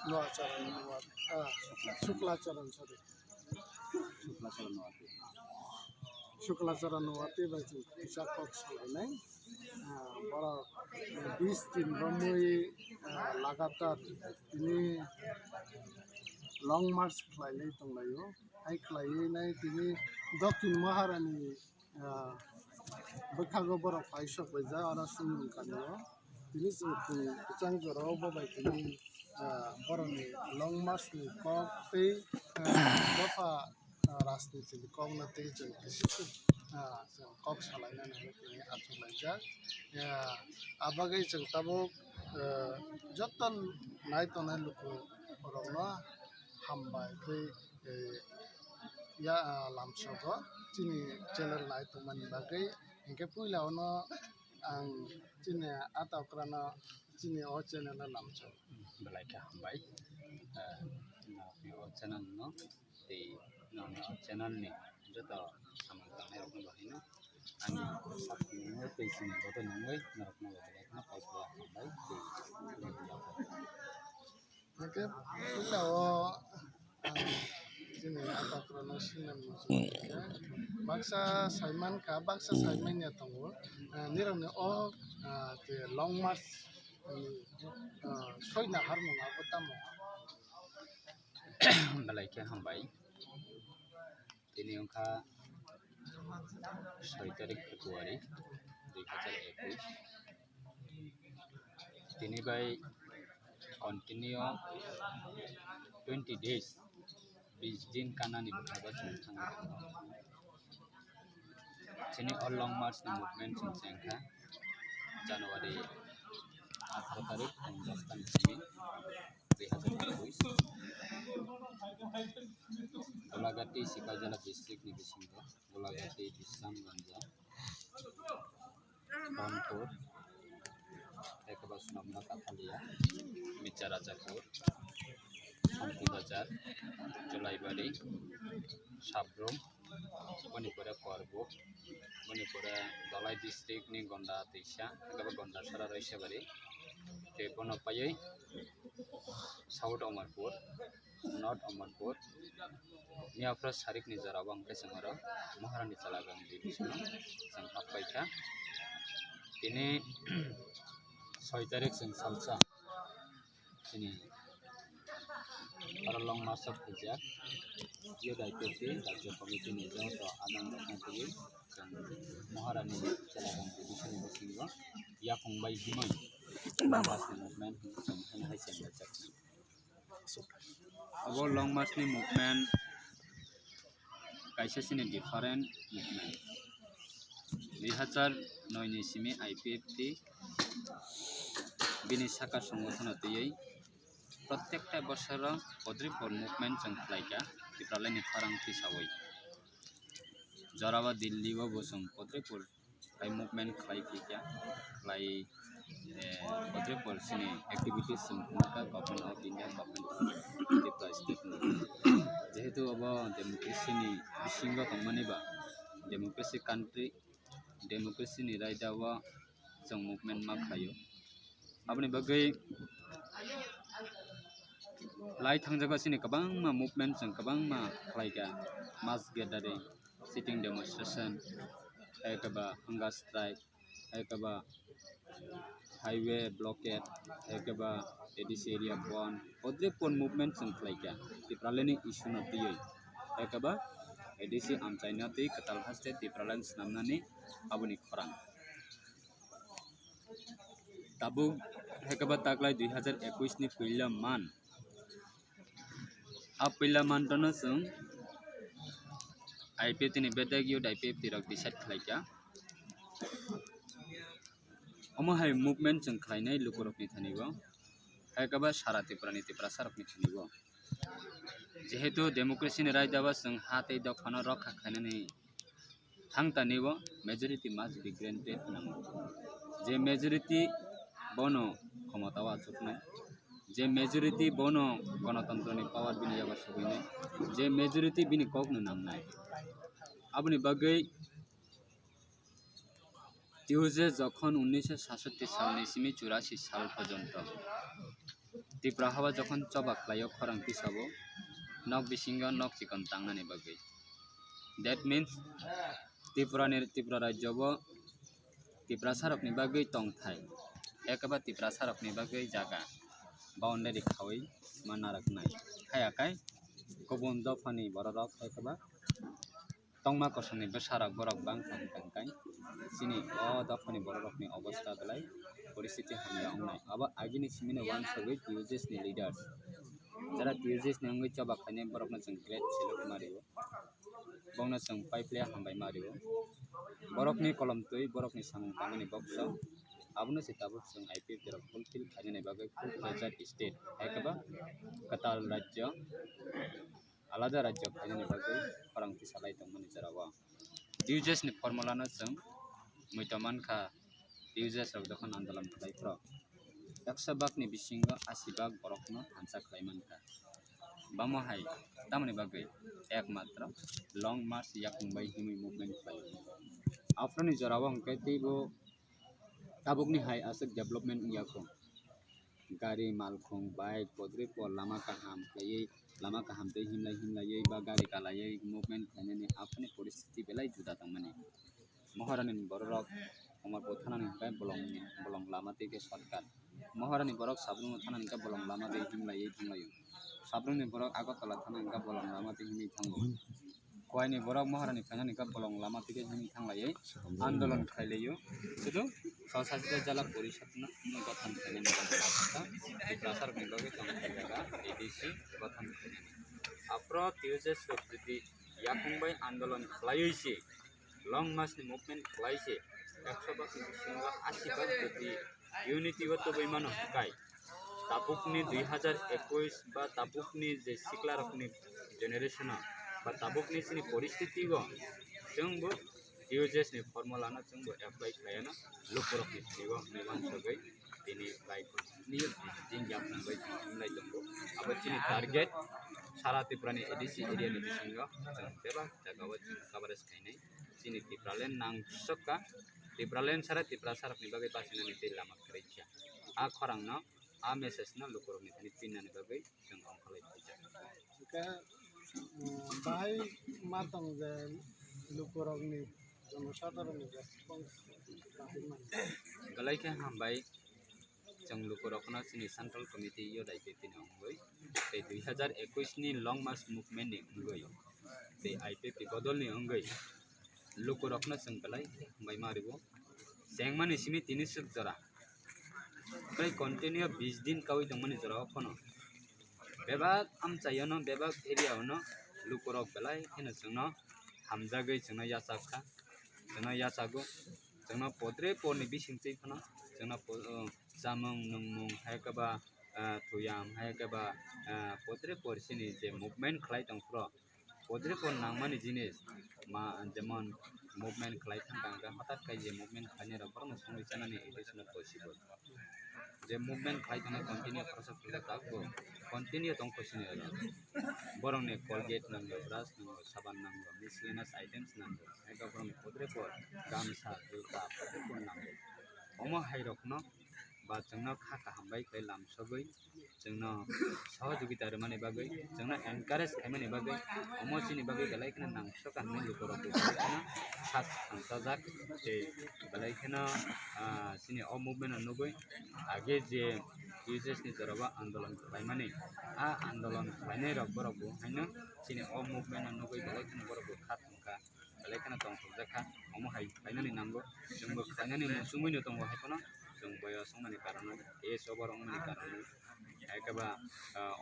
नवाचरण Shuklacharan sorry Shuklacharan नवाती बाजु फिसा कक सालायनाय बड़ा 20 दिन रमै लगातार दिनै लंग मार्च खालायनाय दंलायो खालायनाय दिनै दक्षिण महारानी बैसागो बरफ फाइसक बायजा आरो सुनुन कानियो दिनै जों बिचां जराव बाबाय दिनै बरनि लंग मार्च नि कक तै दफा राजनीति कक ना तै जों एसे जों कक सालायनानै दिनै आथुलायजा आबागै जों ताबो जतन नायतनाय लुकु रंना हामबाय बै या लामसगो दिनै चेनेल नायतमानि बागै इनके पुइलावनो आं दिनै आतावक्राना दिनै अ चेनेल लामसो बलाइका हामबाय ओ चेनेल नो ते चेनेल नि जत सामंताने रखना बाहिनो आंनि साबसिन पेसिनि बतो नंगै नरकना बलाइका पाइपला हामबाय ते इनके पुइलाव दिनै आतावक्राना सिनेमा बाक्सा साइमान का बाक्सा साइमान या दङ निरंनो अ ते लंग मार्च सयना हारमुङाबो तामो बलाइका हामबाय दिनै अंखा 6 तारिख फेब्रुवारि 2021 दिनै बाय कन्टिन्यू 20 days 20 दिन कानानि बथाबा जों थाङो दिनै अल लंग मार्च नि मुभमेन्ट जों सेंखा जानुवारि 18 तारिख 10 तारिखसिम 2021 गोलाघाटी सिकाइजाला डिस्ट्रिक्ट नि बिसिंगा गोलाघाटी बिसामगंजा रनपुर एकबा सुनामना काथालिया मिर्जाराजापुर शांति बाजार जलाइबारी साब्रुम मणिपुरा करबुक मणिपुरा दलाई डिस्ट्रिक्ट नि गंडा दैसा एकबा गंडासरा रैसाबारी ते बनपायै साउथ अमरपुर नॉर्थ अमरपुर नियाफ्रा सारिक निजाराव अंके संगरो महारानी चलागं डिविजन जों हाबबायथा दिनै 6 तारिख जों सालसा दिनै आरो लंग मार्च फैजा यो दायित्वखौ राज्य कमिटि नि जौत आदान रखनाय जों महारानी चलागं डिविजन बसिंगा या फंबाय हिमै मार्च मुभमेन्ट जों होनो हायसेन जाथाय अब लंग मार्च नि मुभमेन्ट कायसेसिनि डिफरेंट मुभमेन्ट 2009 नि सिमे आईपीएफटी बिनि साका संगठन तयै प्रत्येकटा बोसोर पद्रिपुर मुभमेन्ट जों खालायगा बिफ्रालायनि फारांथि सावै जराबा दिल्ली व बोसों पद्रिपुर बाय मुभमेन्ट खालायफैगा खालाय पद्रिपुर सिनि एक्टिविटीज जों Khunga government of India government Tripura state जेहेतु अब डेमोक्रेसी नि बिसिंगा तंमानिबा डेमोक्रेसी कंट्री डेमोक्रेसी नि रायदावा जों मुभमेन्ट मा खायो अपने बगै लाइ थांजागासिनो गोबां मा मुभमेन्ट जों गोबां मा खालायगा मास गेदारिं सिटिं डेमोन्स्ट्रेशन एकबा हंगार स्ट्राइक एकबा हाईवे ब्लॉकेट एकबा एडीसी एरिया बन पद्रिपुर मुभमेन्ट जों खालायगा बिफ्रालायनि इशू ना तयै एकबा एडीसी आमचाइना तै कतालहा स्टेट बिफ्रालायनि स्नामनानै आबुनि खरां ताबु एकबा तागलाय 2021 नि पहिला मान अब पहिला मान तनो जों आईपीएफटी नि बेदागियो आईपीएफटी रक डिसाइड खालायगा अमहाय मुभमेन्ट जों खालायनाय लुकुरकनि थानिबो एकबा सारा त्रिपुरानि त्रिपुरा सारकनि थानिबो जेहेतु डेमोक्रेसी नि रायदावा जों हातै दखाना रखा खायनानै थांतानिबो मेजॉरिटी मस्ट बी ग्रांटेड जे मेजॉरिटी बनो क्षमतावा आचुकनाय जे मेजॉरिटी बनो गणतंत्र नि पावर बिनि जागा सगैनाय जे मेजॉरिटी बिनि ककनो नांनाय आबुनि बागै तिउजे जखन 1967 सालनि 84 साल पर्यन्त Tipra hawa jokon chobak layo khorang tisabo nok bisingo nok chikon tangnani bagui. That means Tripura rajyo bo Tripura sarok ni bagui tongthai. Ekaba Tripura sarok ni bagui jaga boundary khawi manaraknai. Hayakai kubun dofani borok ekaba tongma kosoni besarak borok bangkang tangkai. Sini dofani borok ni obostha belai পরিস্থিতি hamya ongnai. Aba agini simine one sobi uses ni leaders. Jara uses ni angui chobak khaine borok na jeng great silok mario. Bongna jeng pipeline hambai mario. Borok ni kolom tui borok ni samung tangani bokso. Abno si tabuk jeng IPF borok fulfill khaine ni bagai full fledged state. Ekaba katal rajyo alada rajyo khaine ni bagai orang tisalai tongmani jarawa. Uses ni formula na jeng muitaman kha uses rok dokon andolan khlai pro. 100 bak ni bisingo 80 bak borok no hansa khlai manka. Bamo hai tamani bagai ekmatra long march yakungbai himi movement khlai. After ni jarawa hongkai tibo tabuk ni hai asuk development yakung. Gari malkhung bike podri po lama kaham khlai lama kaham tei himlai ba gari kalai movement khlaine ni apni poristiti belai juda tangmani. Moharani borok Omar Pothanan hingkai bolong lama tei ke shortcut. Moharani borok sabrung thanan hingkai bolong lama tei himlai thanglayo. Sabrung ni borok Agartala thanan hingkai bolong lama tei himlai thango. Kwai ni borok Moharani phanan hingkai bolong lama tei ke himlai thanglai andolon khlailayo. Sudu Sasajida Jala Porishad na gothan khlaine ni abasta Tripura sarok ni bagui tongkhajaga ADC gothan khlaine. Apro uses rok jodi yakungbai andolon khlaiyoise long march ni movement khlaise 100 bak ni bisingo 80 bak jodi unity wa toboi mano kai tabukni 2021 ba tabukni je sikla rokni generation ba tabukni sini poristiti go jengbo uses ni formula na jengbo apply klayana lukurok ni sigo niwan sagai ini kai ni jingjak bai nilai jengbo aba sini target Sara Tripura ni edisi area ni bisingo jeng beba jagawa jeng coverage kainai sini Tripura len nangsoka Tripura len Sara Tripura sarok ni bagai pasina ni tei lama kerja a khorang no a message no lukurok ni tani pinna ni bagai jeng ongkhalai pija Jika bahai matang je lukurok ni jamasadarong ni response bahai man. galai ke hambai jeng lukurok no sini central committee yo dai ke tin ongoi tei 2021 ni long march movement ni ongoi tei IPP bodol ni ongoi lukurok no jeng galai hambai maribo jengmani simi tini suk jora kai continue 20 din kawi dongmani jora phono bebak amchayo no bebak area no lukurok belai kheno jengno hamjagai jengno yachakha jengno yachago jengno podre porni bisingtei phono jengno jamung nungmung haikaba tuyam haikaba podre por sini je movement khlai tongpro podre por nangmani jinis ma jemon movement khlai thangka hatat kai je movement khlaine rok borno songoi chanani it is not possible je movement khlai thana continue process khlai takbo continue tongko sini borong ni colgate nanggo brush nanggo saban nanggo miscellaneous items nanggo haika borong ni podre por gamsa juta podre por nanggo omo hairok no ba jengno kha kahambai kai lamsogoi jengno sahojogita mani bagai jengno encourage khaimani bagai omo sini bagai belai khana nangsoka hangni lukurok khana khat sangsajak tei belai khana sini o movement nugoi age je uses ni joroba andolon khlaimani a andolon khlainai rok borok bo haino sini o movement nugoi belai khana borok bo khat thangka belai khana tongthokjaka omo hai khlainani nango jengbo khlainani musungoi no tongo haikono jeng boyo songmani karone age over ongmani karone haikaba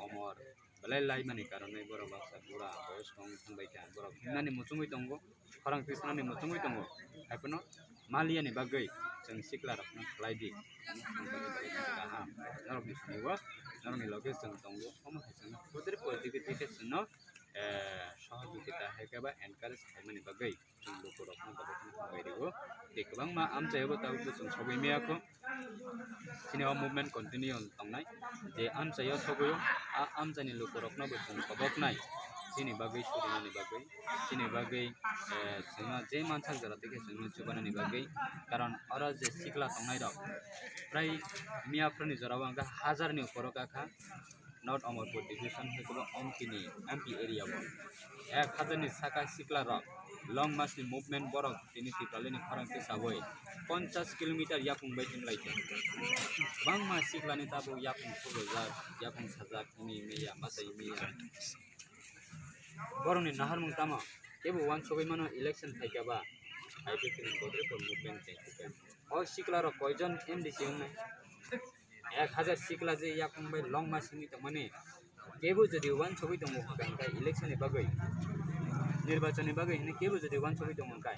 omor belai lai mani karone borok baksa pura boyos kong thangbai ka borok himnani musungoi tongo khorang tisnani musungoi tongo haikono malia ni bagai jeng sikla rok no khlai di kaham norok ni siniwa norok ni loge jeng tongo omo hai jeng podre politique no sahojogita haikaba encourage khaimani bagai jeng lukurok no babakni thangbai ribo tei kwbangma amchayobo tabukbo jeng sogoi miyako sini o movement continue tongnai je amchayo sogoyo a amchani lukurok no bo jeng babaknai sini bagai surina ni bagai sini bagai semua je mansak jara teke semua coba ni bagai karon orang je sikla tongnai dok prai mia prani jara bangka hajar ni korok kah North Amarpur Division hekaba Omkini MP area bo 1000 ni saka sikla rok long march ni movement borok tini tipale ni khorang ti saboi 50 km yapung bai tin laite bang ma sikla ni tabo yapung khobo ja yapung sajak ni meya masai meya borong ni nahar mung tama kebo wan sobai mano election thaikaba IPP ni bodre por movement thaikaba o sikla rok koijon MDC ngai 1000 sikla je yapung bai long march ni tamane kebo jodi wan sobai tamo hangka election ni bagai निर्वाचन बागै हिने के बुझे देवान सबै दङ काय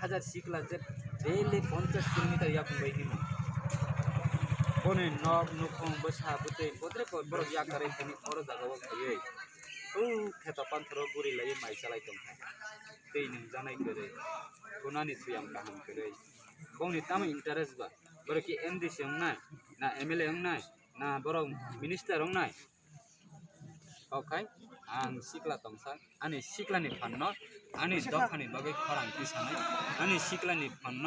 1000 सिकला जे daily 50 kilometre याकुं by him कोने नग नुखं बसा बुते बोद्रे बर या करे थिनि और जागाव खयै औ खेता पान्थरो गुरि लायै माइ चालाय दं दै नों जानाय करे कोनानि सुयाम काहम करे गावनि ताम इन्टारेस्ट बा बर कि एमडीसी हंनाय ना एमएलए हंनाय ना बर मिनिस्टर हंनाय ओके आं सिक्ला तंसा अनि सिक्लानि फन्न अनि दफानि बागै खरांति सानै अनि सिक्लानि फन्न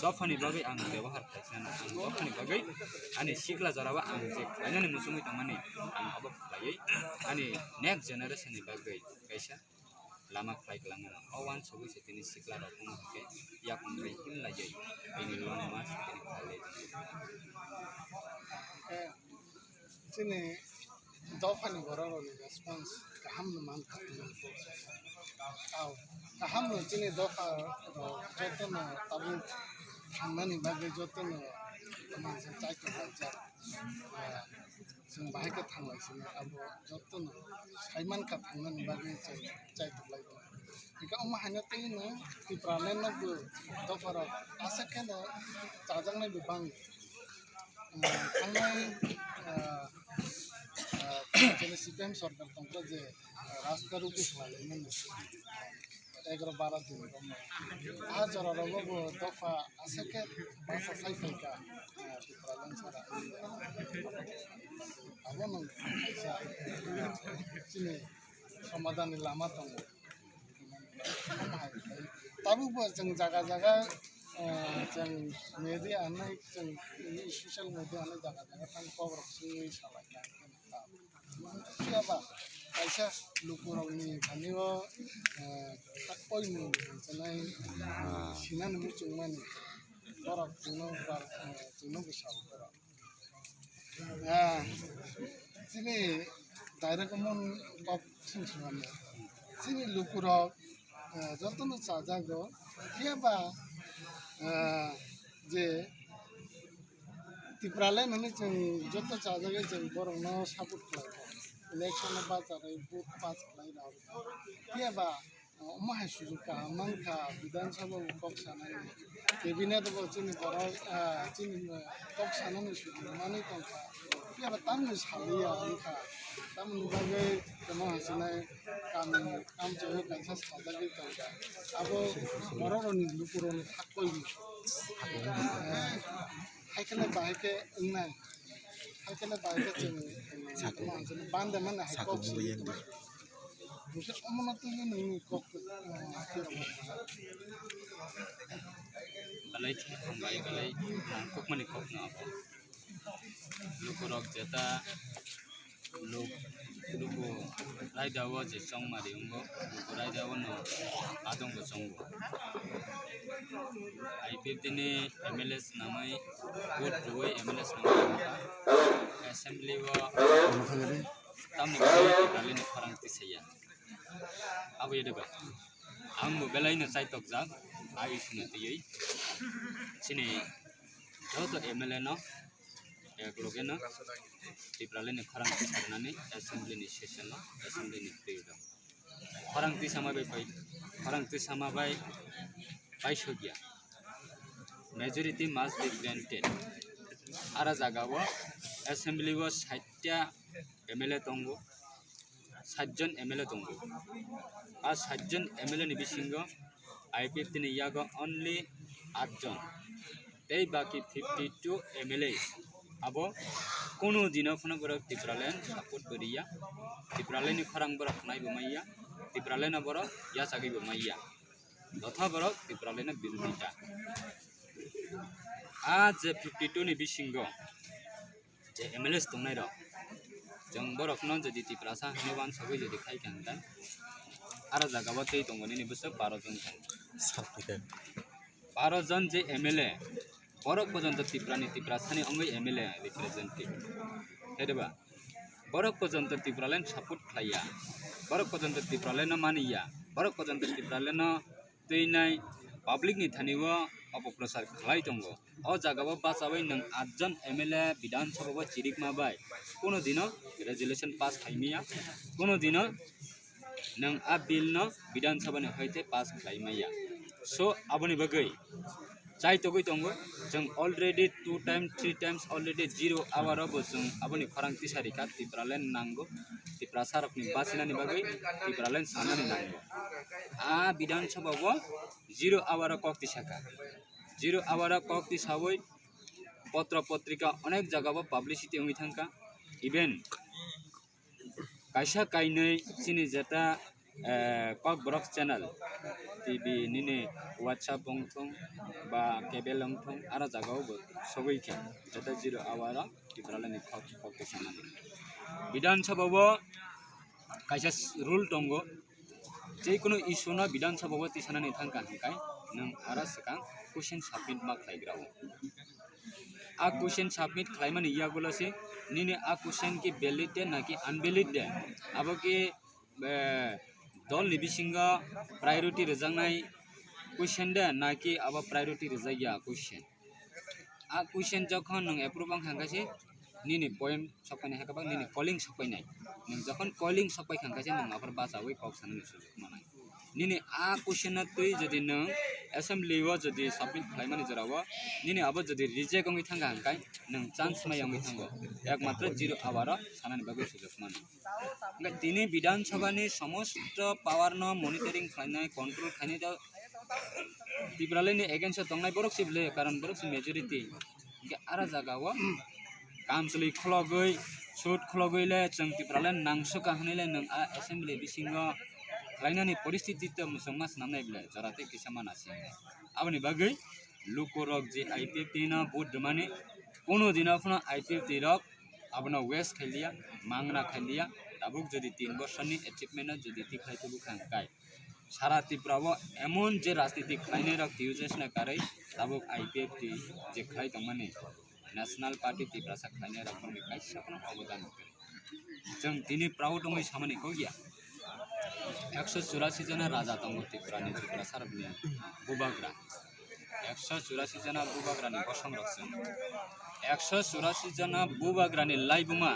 दफानि बागै आं व्यवहार खाइसान आं दफानि बागै अनि सिक्ला जराबा आं जे खाइनानि मुसुमै तंमाने आं अब खायै अनि नेक्स्ट जेनेरेसननि बागै कैसा लामा खाइलाङो अवान सबै सेतिनि सिक्ला रखम हके याकुं बै हिमलायै बेनि लं मास बेनि खाले sini dofani bororo ni response kaham no man kaham no sini dofa joto no tabu thangmani bage joto no man sa chai to ja जों बाहाय का थांलायसिनो आबो जत्तनो साइमान का थांनानै बागै चाय तुलाय दं बिका अमा हाना तैनो तिप्रालेन नबो दफारा आसाकेनो जाजांनाय बिबां थांनाय जेने सिपिएम सरकार दंखो जे रास्ता रुपी खालायमोन 11-12 दिन दं आ जरारावबो दफा आसाके बासा साइफाइका तिप्रालेन सारा abo nang sa sini समाधान लामा दं ताबो जों जागा जों मेडिया आनाय जों ससियेल मिडिया आनाय जागा थां खबर सुनि सालायना सियाबा आइसा लुकुरावनि खानियो थाकयनि जनाय सिनान मुचुंमानि बरक जुनो बिसाव sini daerah kamu kok sungsungannya sini lukurok joto no sajago siapa je tiprale nani jeng joto sajago jeng borong no sabut kelai election apa cara vote pas kelai dah siapa umah sujuka mangka bidan sabuk kok sana cabinet itu sini borong sini kok sana nih sujuka mana itu ya tamu sekali ya kita tamu bagai teman hasilnya kami coba kaisa sekali gitu apa orang ini lukuran takoi hai kena baik ke enai hai kena baik ke teman hasilnya bandar mana hai kok mungkin omong itu ini kok balai kembali balai kok mana kok apa lukurok jeta luku raidawo je song mari ungo luku raidawo no adong go song IPP ni MLS namai vote duwe MLS namai assembly wa tamni kali ni kharang ti seya abu ye deba ang mo belai no sai tok jak ai sunu ti yei sini joto MLA no ekloge no tiprale ni kharang ti sarnani assembly ni session no assembly ni period kharang ti sama bai pai shogia majority must be granted ara jaga wo assembly wo 60 ta MLA tongo 7 John MLA tongo a 7 John MLA ni bisingo IPP ni yago only 8 John tei baki 52 MLA abo kono dino phano borok tipralen support beriya tipralen ni khorang borok nai bomaiya tipralen borok ya sagi bomaiya dotha borok tipralen birudita a je 52 ni bisingo je MLS tongnai rok jeng borok non jadi tiprasa hnewan sabai jadi khai kangda ara jaga bo tei tongoni ni busuk 12 jon kan 12 jon je MLA borok পর্যন্ত ত্রিপুরানি ত্রিপুরাসানি অঙ্গই MLA representative হেডবা borok পর্যন্ত ত্রিপুরালেন support খাইয়া borok পর্যন্ত ত্রিপুরালেন মানিয়া borok পর্যন্ত ত্রিপুরালেন তৈনাই public নি থানিও অপপ্রচার খালাই দঙ্গ অ জাগাবো বাঁচাবাই নং 8 জন MLA বিধানসভা চিরিক মাবাই কোনো দিনও রেজুলেশন পাস খাইমিয়া কোনো দিনও नों आ बिल न विधानसभा ने होते पास खालामैया सो आबोनि बागै जाय तगै दंगो जों already 2 time 3 times already 0 hour अब जों आबोनि खरांथि सारिखा तिप्रालेन नांगो तिप्रा सारकनि बासिनानि बागै तिप्रालेन सानानि नांगो आ विधानसभा व 0 आवर कक्ति साका 0 आवर कक्ति सावै पत्र पत्रिका अनेक जगह पब्लिसिटी होई थांका even kaisa kainai sini jeta kok brok channel TV nini WhatsApp bongthong ba cable bongthong ara jagao bo sogoi khe jeta 0 awara tipralani khok khok sanani বিধান সভা bo kaisa rule tongo je kono issue na বিধান সভা bo tisanani thangka hingkai nang ara sakang question submit ma khlaigrao आ question submit खालामनि यागुलसे निने आ question की valid है ना कि invalid है अब के दल निबिसिंगा प्रायोरिटी रजांनाय क्वेश्चन दे ना कि अब प्रायोरिटी रजाया क्वेश्चन आ क्वेश्चन जखन नों एप्रुव आं खांगासे निने पॉइंट सपायनाय हाकाबा निने कॉलिंग सपायनाय नों जखन कॉलिंग सपाय खांगासे नों माफोर बासावै कक साननि सुजुग मानाय निने आ क्वेश्चन तै जदि नों असेंबली व जदि सबमिट खालामनि जराव निने अब जदि रिजेक्ट होई थांगा हंकाय नों चांस मायावै थांगो एकमात्र 0 आवर सानानि बागै सुजुग माने ओंखाय दिनै विधानसभानि समस्त पावर न मनिटरिंग खालामनाय कंट्रोल खालामनाय दा तिब्रालेनि एगेन्स्ट दंनाय बरक सिबले कारण बरक मेजॉरिटी के आरा जागाव कामसलै खलगै सुट खलगैले जों तिब्रालेन नांसका हनैले नों आ असेंबली बिसिंगो लाइनानि परिस्थिति त मुसंमास नामनाय बिले जराते किसामानासि आबनि बागै लुकोरक जे IPF ना बुद माने कोनो दिना फना IPF रक आबना वेस्ट खैलिया मांगना खैलिया दाबुक जदि 3 बछरनि अचिभमेन्ट जदि तिखायतो बुखांकाय सारा तिब्राव एमन जे राजनीति खायनाय रक दिउजेसना कारै दाबुक IPF जे खाय दमाने नेशनल पार्टी तिब्रासा खायनाय रकनि कायसाखन अबदान जों दिनै प्राउड दङै सामानि को गया 184 जना राजा दङ तिब्रानि तिब्रा सारबनि बुबाग्रा 184 जना बुबाग्रानि संरक्षण 184 जना बुबाग्रानि लाइबुमा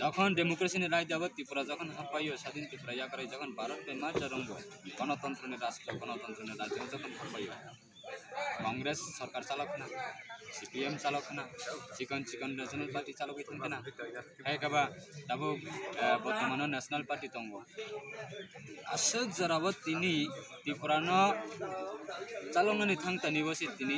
যখন ডেমোক্রেসিনি রায় দাবো ত্রিপুরা যখন হাঁপাইও স্বাধীন ত্রিপুরা ইয়াকারে যখন ভারত মে মাঝ রঙ্গ গণতন্ত্রের রাষ্ট্র গণতন্ত্রের রাজ্য যখন হাঁপাইও কংগ্রেস সরকার চালক না CPM চালক না চিকন চিকন ন্যাশনাল পার্টি চালক হইতেন না হ্যাঁ কাবা দাবো বর্তমানে ন্যাশনাল পার্টি দঙ্গ আসক জরাবত তিনি ত্রিপুরানো চালনাनि थांतानि बसे তিনি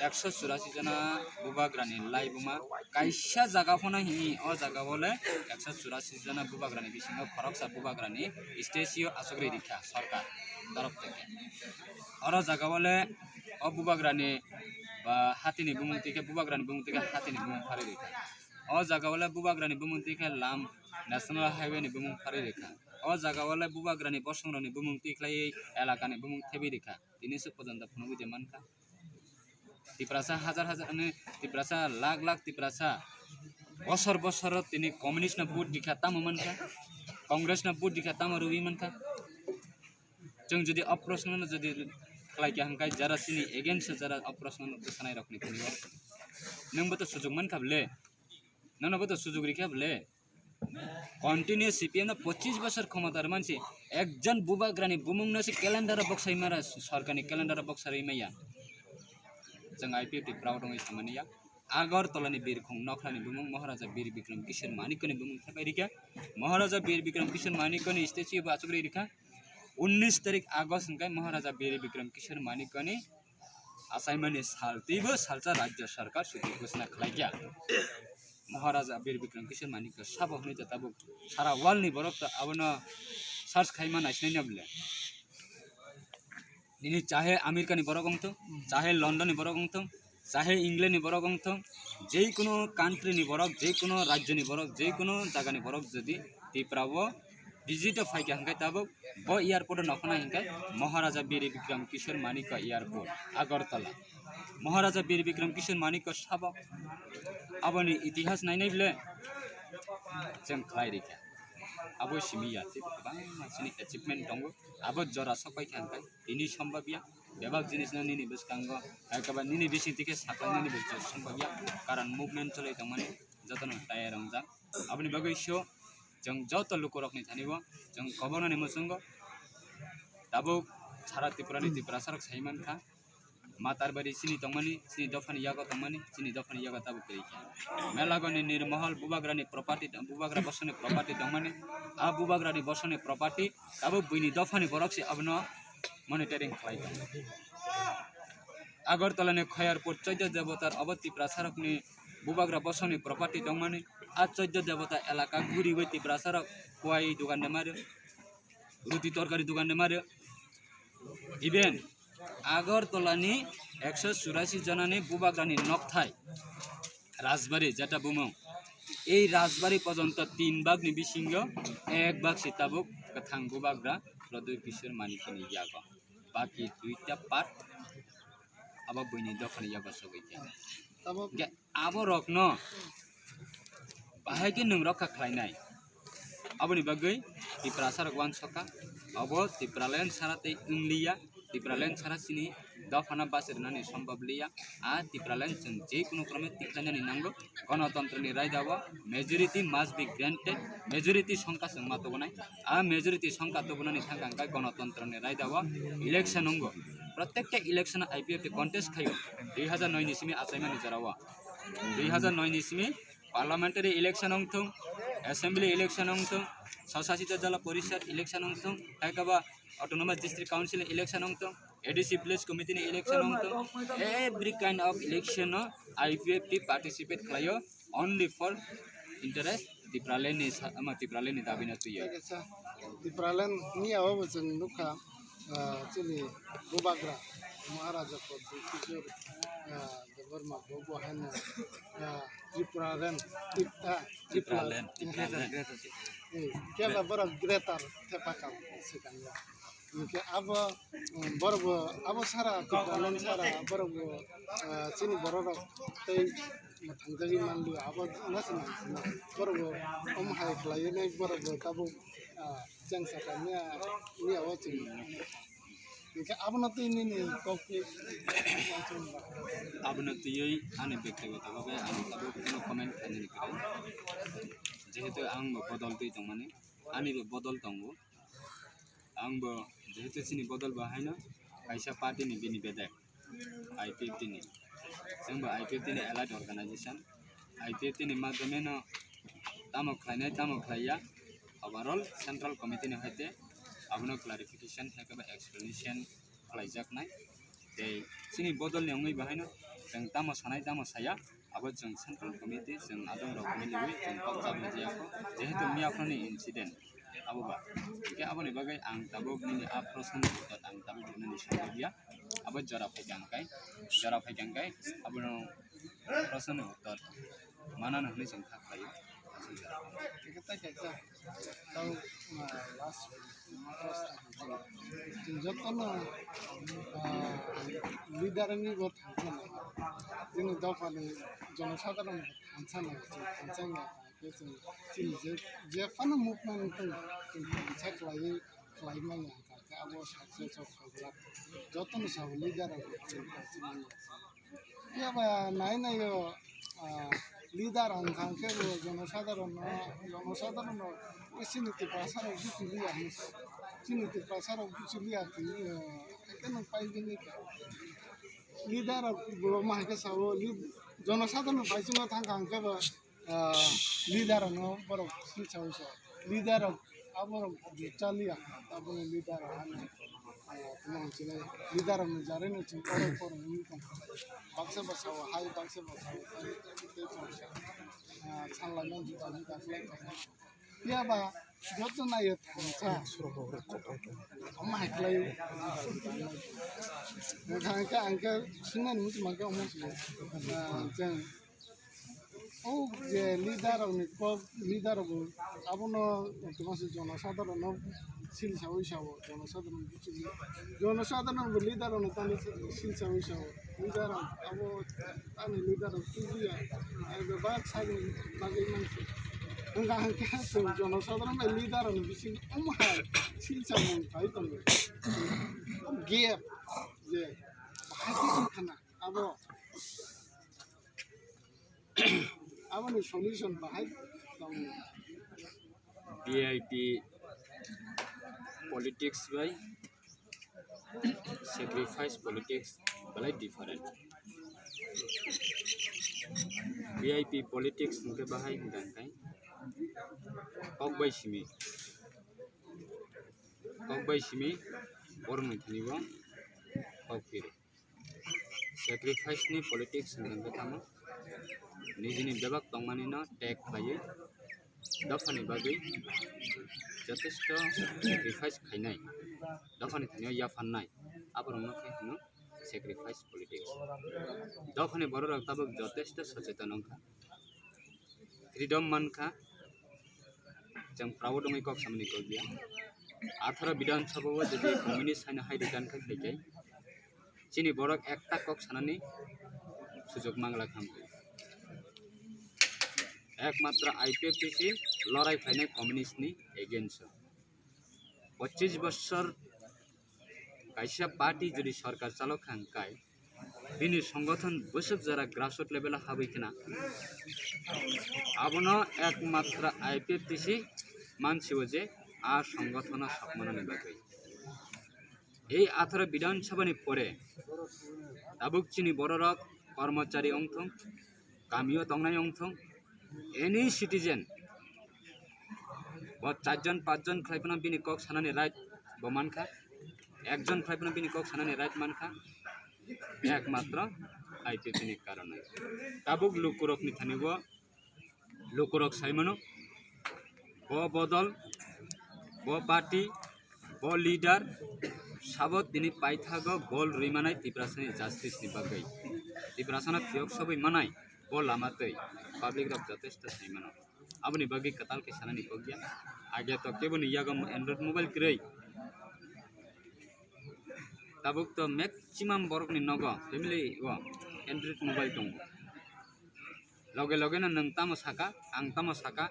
184 जना बुबाग्रानि लाइबुमा कायसा जागाफोना हिनि अ जागा बोले 184 जना बुबाग्रानि बिसिङाव फरकसा बुबाग्रानि स्टेसियो आसग्रि रिखा सरकार तरफ থেকে अर जागा बोले अ बुबाग्रानि बा हातिनि बुमुंतिके बुबाग्रानि बुमुंतिके हातिनि बुमुं फारि रिखा अ जागा बोले बुबाग्रानि बुमुंतिके लाम नेशनल हाईवे नि बुमुं फारि रिखा अ जागा बोले बुबाग्रानि बसंरनि बुमुं तिख्लाय एलाकानि बुमुं थेबि रिखा दिनैसो पर्यन्त फुनुबि देमानका तिप्रासा हजार हजार ने तिप्रासा लाख लाख तिप्रासा बसर बसर तिनी कम्युनिस्ट न बुट दिखा ताममनका कांग्रेस न बुट दिखा ताम रुबिमनका जों जदि अप्रश्न जदि खालायके हंकाय जरा सिनि एगेन्स्ट जरा अप्रश्न सानाय रखनि थिनियो नोंबो त सुजुग मोनखाबले नोंनाबो त सुजुग रिखाबले कन्टिन्यू CPM ना 25 बছর ক্ষমতার मानसि एकजन बुबाग्रानि बुमुंनोसि क्यालेन्डार बक्साय मारा सरकारनि क्यालेन्डार बक्सारै माया जों IPF प्राउड दङै सामानिया आगरतलानि बिरखं नखलानि बुमुं महाराजा वीर विक्रम किशोर मानिकनि बुमुं थाबायरिका महाराजा वीर विक्रम किशोर मानिकनि स्टेच्यु बाचुग्रिरिका 19 तारिख आगस्ट हंकाय महाराजा वीर विक्रम किशोर मानिकनि assignment saltibo salsa rajya sarkar suti घोषणा खालायgia महाराजा वीर विक्रम किशोर मानिकको साबो हुने त तब सारा वर्ल्ड नि बरफ त अब न सर्च खाइमा नाइस्नै नबले निनी चाहे अमेरिका नि बरगङ त चाहे लन्डन नि बरगङ त चाहे इंग्लैंड नि बरगङ त जे कोनो कान्ट्री नि बरक जे कोनो राज्य नि बरक जे कोनो जागा नि बरक जदि तिप्रावो विजिट फाइका हंगाय तब ब एयरपोर्ट नखना हंगाय महाराजा वीर विक्रम किशोर मानिक एयरपोर्ट अगरतला महाराजा वीर विक्रम किशोर मानिक साबो अब नि इतिहास नायनाय बिले जों खालायरिखा अब सिमिया गोबां मानसिनि एचिभमेन्ट दङ अब जरा सफाय खांगाय दिनै सम्भाव्य बेबाग जिनिस निनि बसकांग एकेबा निनि बिसितिके साखायनानि बस सम्भाव्य कारण मुभमेन्ट चलै दंमाने जतन टायर रंजा अपनि बगै शो जों जत लोक रखनि थानिबो जों कबनानि मसंग दाबो सारा त्रिपुरानि त्रिपुरा सरक साइमान खा मातारबारी सिनी तंगमानि सिनी दफानि यागा तंगमानि सिनी दफानि यागा ताबो करिखा मेलागनि निर्महल बुबाग्रानि प्रॉपर्टी बुबाग्रा बसने प्रॉपर्टी तंगमानि आ बुबाग्रानि बसने प्रॉपर्टी ताबो बुइनि दफानि बरकसे अबन मनिटरिंग खालाय अगरतलानि खयरपोर्ट 14 देवतार अब त्रिपुरा सरकनि बुबाग्रा बसने प्रॉपर्टी तंगमानि आ 14 देवता एलाका गुरी वे त्रिपुरा सरक कोई दुकान ने मार्यो रुटी तरकारी दुकान ने मार्यो इभेन आगरतलानि 184 जनानि बुबाग्रानि नक्थाय राजबारी जेटा बुमौ এই राजबारी पर्यन्त 3 भागनि बिसिंग 1 भाग सिताबुक कथां बुबाग्रा प्रदुर किशोर मानिकनि यागा बाकी दुईटा पार्ट अब बइनि दफानि यागा सबैया तब अब रक्न बाहायके नों रखा खालायनाय अबनि बगै त्रिपुरा सरक वान सका अब त्रिपुराल्यान्ड साराते इंलिया त्रिपुराल्यान्ड सारा सिनी दफाना बासिरनानि सम्भव लिया आ त्रिपुराल्यान्ड जों जे कुनो क्रमे तिख्लायनानि नांगौ गणतन्त्रनि राय दावा majority must be granted majority संख्या जों मातबनाय आ मेजॉरिटी संख्या तबनानि थांगांगाय गणतन्त्रनि राय दावा इलेक्शन नंगौ प्रत्येकटा इलेक्शन आईपीएफ कन्टेस्ट खायो 2009 नि सिमी आसायमानि जरावा 2009 नि सिमी पार्लियामेंटरी इलेक्शन होंथों असेंबली इलेक्शन होंथों स्वशासित जिला परिषद इलेक्शन होंथों हैकबा ऑटोनोमस डिस्ट्रिक्ट काउंसिल इलेक्शन होंथों एडीसी प्लेस कमिटी इलेक्शन होंथों every kind of election IPF participate खायो ओनली फॉर इंटरेस्ट तिप्रालेनि दाबिना तुयो तिप्रालेन नि अब जों नुखा जोंनि बुबाग्रा महाराजा किशोर बोरमा बहायनो त्रिपुरालेन केला बर ग्रेटर थेपाकाल सिकांगा इनके अब सारा तिप्रालेन सारा बरब चिनी बरर तै थांजागि मानलु अब नसना बरब हाय खलायनै बरब ताबो जों साकानिया नि आवाज इनके अब न तै नि कॉपी अब न तै आने व्यक्तिगत भाबे आं ताबो कोनो कमेन्ट खानि जेहेतु आं बदलदै दं माने आनिबो बदल दंबो आंबो जेहेतु सिनि बदल बाहायनो कायसा पार्टीनि बिनि बेदे आईपीएफ नि जोंबो आईपीएफ नि एलाइड अर्गेनाइजेशन आईपीएफ नि माध्यमेनो तामो खालाया ओवरऑल सेंट्रल कमिटी नि हते आबनो क्लारिफिकेशन हेकबा एक्सप्लेनेशन खालायजाकनाय दे सिनि बदल नेङै बाहायनो जों तामो सानाय तामो साया अब जों सेंट्रल कमिटी जों आदम रकमनि लिबि जों पक्जाबनि जियाखौ जेहेतु मियाखनि इंसिडेंट अबबा के अबनि बगै आं ताबो नि आ प्रश्न आं ताबो बुंनो सानबिया अब जरा फैगांगाय अबनो प्रश्न उत्तर मानन होनै जों थाखायो जतन लिडारनि गथ जोंनि दावहानि जनसाधारण जेफानो मुभमेन्ट चेक खालायमाया अब सक्सेस जतन सब लिडार नायनायो लिडार हांखांखे जनसाधारण सिनिति पासाराव बुचुलिया सिनिति पासाराव बुचुलिया केन पाइबिनि लिडार माहायके सावो जनसाधारण पाइसिनो थांखांखे लिडार न बरफ सिचावसो लिडार अब चालिया अब lidar Kumangchile leader of Nijare no chingkoro for income. Baksa basa high baksa basa sanla no juta juta ya ba joto na yet sa amma haklay angka sunan mus maka umum jeng oh je leader of leader of abono তোমাসে জনসাধারণ শিলসা হইসাবো জনসাধারণ leader of Tani শিলসা হইসাবো leader abo Tani leader of tuya ebe ba sabi bagay mansi hangga hangga জনসাধারণ leader of bising umhai শিলসা mo paiton gap je bahati kana abo aboni solution bahai VIP politics by sacrifice politics balai different. VIP politics mungkin bahai dan kai kok by simi orang ni bang kok kiri sacrifice ni politics mungkin pertama nijini debak tongmani na tag bayi dafani bagai যথেষ্ট sacrifice খাইনাই দফানি থানিও ইয়া ফান্নাই আবার অন্যকে হনো sacrifice politics দফানি বড় রাখতাবক যথেষ্ট সচেতন অংখা freedom মানখা जों proud दङै कक सामनि कक बिया आथारा विधानसभाव जुदि कम्युनिस्ट हाइना हाइदि गानखा खाइखाय चिनि बरक एकटा कक सानानि सुजोग मांगला खाम एकमात्र आईपीएफटीसी लड़ाई फाइनाय कम्युनिस्ट नि एगेंस्ट 25 बছর कायसा पार्टी जुदि सरकार चालक खांकाय दिनै संगठन बसक जरा ग्रासरूट लेवल हाबैखना आबनो एकमात्र आईपीएफटीसी मानसिबो जे आ संगठना सकमानानि बागै এই 18 বিধানসভাनि পরে दाबुकचिनि बररक कर्मचारी अंथं गामियो तंनाय अंथं एनी सिटीजन व 4 जन 5 जन खाइपना बिनि कक सानानि राइट बमानखा एकजन खाइपना बिनि कक सानानि राइट मानखा एकमात्र आईपीएफटी नि कारणे दाबुक लुकुरकनि थानिबो लुकुरक साइमनो ब बदल ब पार्टी ब लीडर साबत दिनै पाइथागो बल रिमानाय तिब्रासनि जास्टिस नि बागै तिब्रासना थियक सबै मानाय ब लामातै पब्लिक रक जथेष्ट साइमनो आबनि बागै कताल के सानानि बगिया आगे तो केबनि यागम एंड्रॉइड मोबाइल क्रै दाबुक तो मैक्सिमम बरकनि नग फेमिली व एंड्रॉइड मोबाइल दं लगे लगे ना नों तामो साका आं तामो साका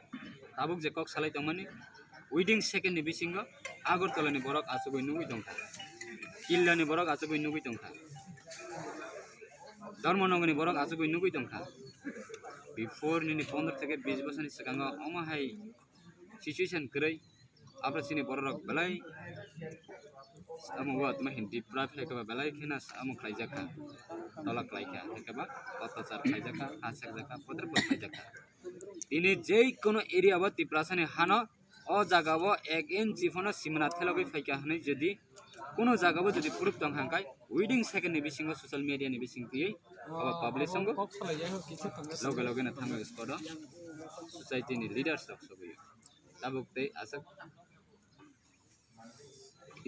दाबुक जे कक सालाय दंमानि उइदिं सेकेंड नि बिसिंग आगरतलानि बरक आसुबै नुगै दंखा किल्लानि बरक आसुबै नुगै दंखा धर्मनगरनि बरक आसुबै नुगै दंखा बिफोर नि 15 থেকে 20 বছরनि सिगां अमाहाय सिचुएशन क्रै आब्रासिनि बरक बलाय अमुवा तमा हिंदी प्राइभ हेकबा बलाय खेना अमु खाइजाखा तला खाइखा हेकबा अत्याचार खाइजाखा आसेक जाखा पत्र खाइजाखा दिनै जे कोनो एरिया व तिप्रासनि हानो अ जागाव एक इंची फनो सिमना थेलगै फाइका हनै जदि कोनो जागाव जदि प्रुफ दं हांकाय उइदिं सेकेंड नि बिसिंग सोशल मीडिया नि बिसिंग पियै अब पब्लिश संग लगे लगे न थांगा स्पड सोसाइटी नि लीडर्स रक सबै दाबुकतै आसक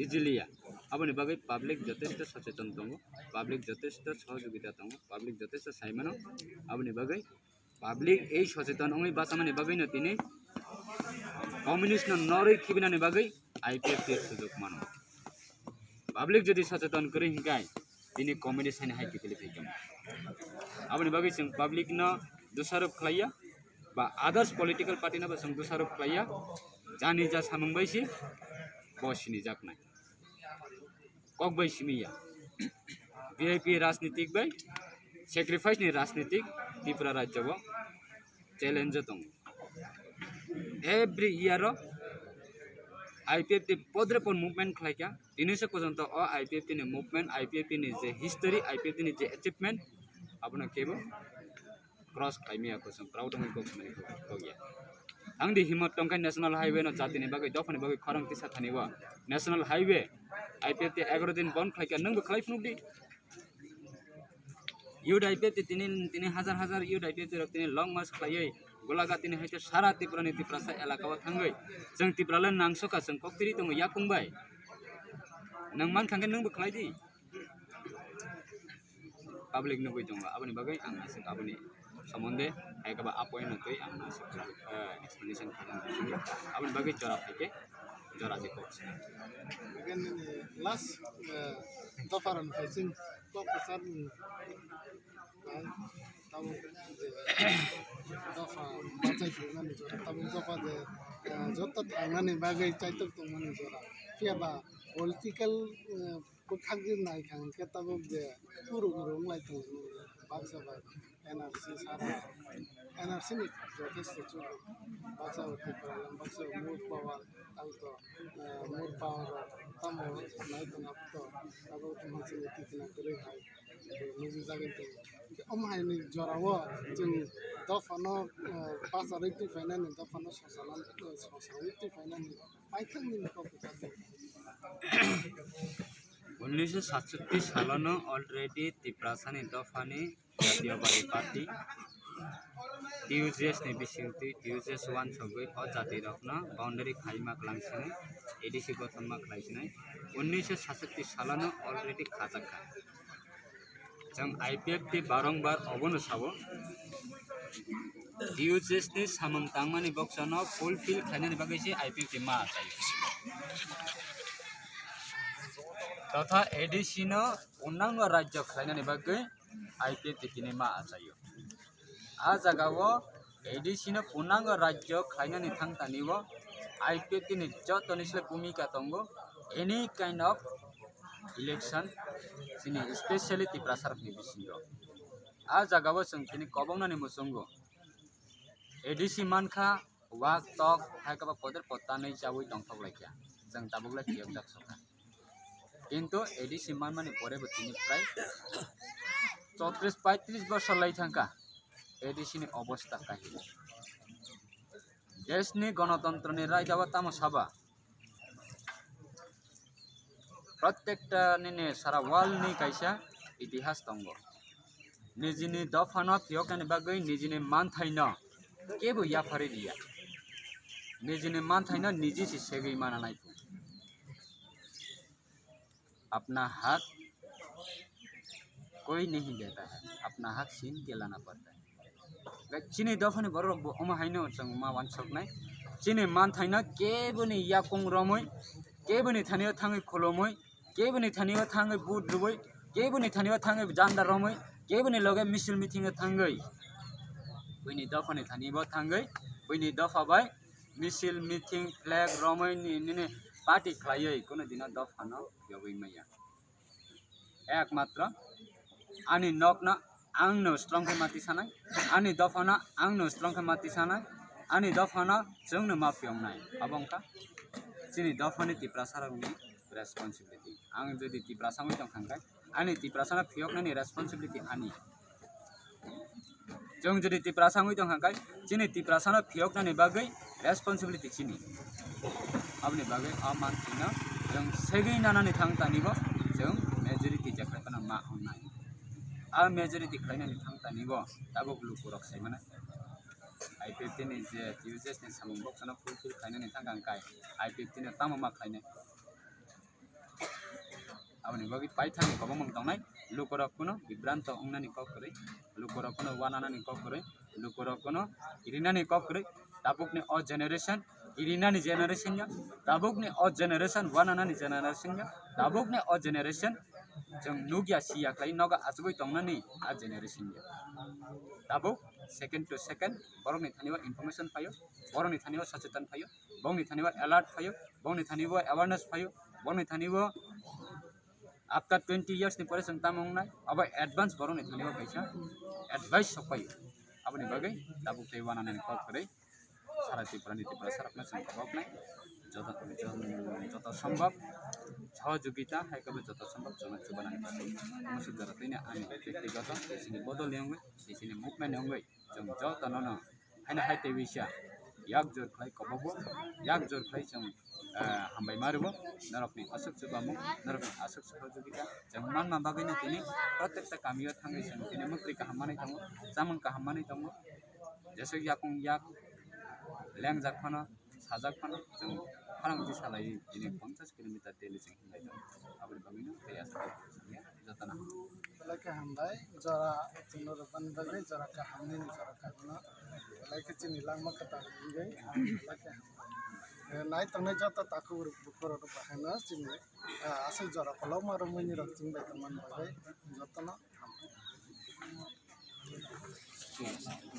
इजिलिया आबनि बागै पब्लिक जथेष्ट सचेतन दङ पब्लिक जथेष्ट सहयोगिता दङ पब्लिक जथेष्ट साइमानो आबनि बागै पब्लिक এই सचेतन अंगै बासामानि बागै न तिनै कम्युनिस्ट न नरै खिबिनानि बागै आईपीएफटी सुजुग मानो पब्लिक जदि सचेतन करै हिंगाय दिनै कम्युनिस्ट हाइना हाइ कितलि फैगोन आबनि बागै जों पब्लिक न दोसारोप खालाया बा आदार्स पलिटिकल पार्टी न जों दोसारोप खालाया जानि जा सामंबायसि बसिनि जाकनाय कक बाय सिमिया वीआईपी राजनीतिक बाय सैक्रिफाइस नि राजनीतिक त्रिपुरा राज्यव चैलेंज दं एवरी ईयर आईपीएफटी पद्रेपर मुभमेंट खालायका दिनैसो पर्यन्त अ आईपीएफटी नि मुभमेंट आईपीएफटी नि जे हिस्टरी आईपीएफटी नि जे अचिवमेंट आपना केबो क्रॉस खाइमिया को जों प्राउड में को गया ang di himot tongkai national highway no jatini bagai dofani bagai khorang tisa thaniwa national highway IPF te 11 din bond khlai ka nang khlai phunuk di youth IPF te tini hazar youth IPF te tini long march khlai golaga tini haite sara Tripura ni Triprasa elaka wa thangai jeng Tripura lan nangsoka jeng koktiri tong yakungbai nang man khangke nang khlai di public nugui dong aboni bagai ang nasik aboni somonde ay kaba apoy na toy ang nasik explanation khalang aboni bagai jora phake jora de coach again last dofaran facing top sar tamu dofa bacai thangani jora tamu dofa de jotta thangani bagai chaitok tongmani jora kiaba political kuthagir nai khang ke tabu de puru rong lai tong baksa ba NRC sara NRC ni যথেষ্ট চুল baksa uti problem baksa mood power alto mood power tamo nai tong apto tabu tong chile tikna kore hai muzi jagen to omhai ni jorawo jeng dofano pasar itu fainan dofano sosalan itu fainan paithang ni ko putate 1967 सालनो अलरेडी तिप्रासानि दफानि जातीयवादी party TUJS नि बिसिंति TUJS 1 सबै अ जाति रखन बाउन्डरी खाइमा क्लांसिने एडिसी गठनमा खलाइसिने 1967 सालनो अलरेडी खाजाखा जों आईपीएफ ति बारंबार अबनो साबो टियुजेस नि सामम तांमानि बक्सनो फुलफिल खाइनानि बागैसे आईपीएफ ति मा जायो तथा एडिसी न उन्नांग राज्य खलाइनानि बागै आईपीएफ ति तिनि मा जायो आ जगावो एडिसी न पूर्णांग राज्य खलाइनानि थांतानिवो आईपीएफ तिनि जतनिसले भूमिका दंगो एनी काइंड ऑफ इलेक्शन सिनि स्पेशली तिप्रासारनि बिसिंगो आ जगावो जों तिनि कबंनानि मुसंगो एडिसी मानखा वाक टक हायकाबा पदर पत्तानै जावै दंथावलायखा जों दाबुगला थियक जाखसखा किन्तु एडिसी मानमानि परेबो तिनि प्राय 34-35 वर्ष लाइथांका एडिसीनि अवस्था काहिनी देशनि गणतन्त्रनि रायदावा तामो साबा प्रत्येकटा निने सारा वर्ल्डनि कायसा इतिहास दंगो निजिनि दफानो फियकानि बागै निजिनि मानथायनो केबो याफारि दिया निजिनि मानथायनो निजि सि सेगै माना नायफु अपना हक कोई नहीं देता है अपना हक छीन के लाना पड़ता है चीनी दफानि बरक अमा हाइनो जों मा वानसकनाय चीनी मानथायनो केबोनि याकं रमै केबोनि थानियो थाङै खलमै केबोनि थानियो थाङै बुट रुबै केबोनि थानियो थाङै जान्दा रमै केबोनि लगे मिसिल मिटिङ थाङै बैनि दफानि थानिबो थाङै बैनि दफा बाय मिसिल मिटिङ फ्लैग रमै नि पार्टी खलायै कुनै दिन दफानो यबै मैया एकमात्र आनी नकना आंनो स्ट्रंगै माति सानाय आनी दफाना आंनो स्ट्रंगै माति सानाय आनी दफाना जोंनो माफियंनाय अबंका जोंनि दफानि तिप्रासारनि रेसपन्सिबिलिटी आं जुदि तिप्रासाङै दंखांबाय आनी तिप्रासाना फियकनायनि रेसपन्सिबिलिटी आनी जों जुदि तिप्रासाङै दंखांबाय जोंनि तिप्रासाना फियकनायनि बागै रेसपन्सिबिलिटी चिनि abni bagai aman tina जों सेगै नानानै थांतानिबो जों मेजरिटी जेखायफोरना मा होनाय आ मेजरिटी खालायनानै थांतानिबो दाबो ग्लुकोरक सायमाना आईपीएफ नि जे टियुजेस नि सामं बक्सना फुलफिल खालायनानै थांगांकाय आईपीएफ नि तामा मा खालायनाय abni bagai paithani kobamang tongnai lukorok kuno bibranto ongnani kokore lukorok kuno wananani kokore lukorok kuno irinani kokore tabukni o generation irinani generation nya tabukni o generation wananani generation nya tabukni o generation jeng nugya siya kai noga asgoi tongnani a generation nya tabuk second to second borokni thaniwa information payo borokni thaniwa sachetan payo bongni thaniwa alert payo bongni thaniwa awareness payo bongni thaniwa after 20 years ni pore जों तामंनाय अब advance बरने थानिबा पैसा advice सपायो abni bagai tabuk tei wananani kokore सारा त्रिपुरा सारकना जों खबनाय जत सम्भव सहयोगिता हायकबो जत सम्भव जों जुबानानै मुसु जरतैने आनि व्यक्तिगत सिनि बदल नेंगै सिनि मुभमेन्ट नेंगै जों जत नन हायना हायते विषया yak jor khlai kobobo yak jor khlai chang hambai marubo narokni asuk chubamu narokni asuk sahojogita jang manma bagui no tini protekta kamio thangai chang tini mukri kaham manai tongo chamung kaham manai tongo jese yakung yak lengjak phano sajak phano jang pharangti salai ini 50 kilometer daily jang hingai tongo aboni bagui no tei asuk sangya jatana Like hambai jara chino ban bagai jara ka hamni ni jara ka no like chini langma kata ngai like nai tangai jata taku bukoro ro bahana chini asal jara palo maro muni ro chingbai taman bagai jatana Yes.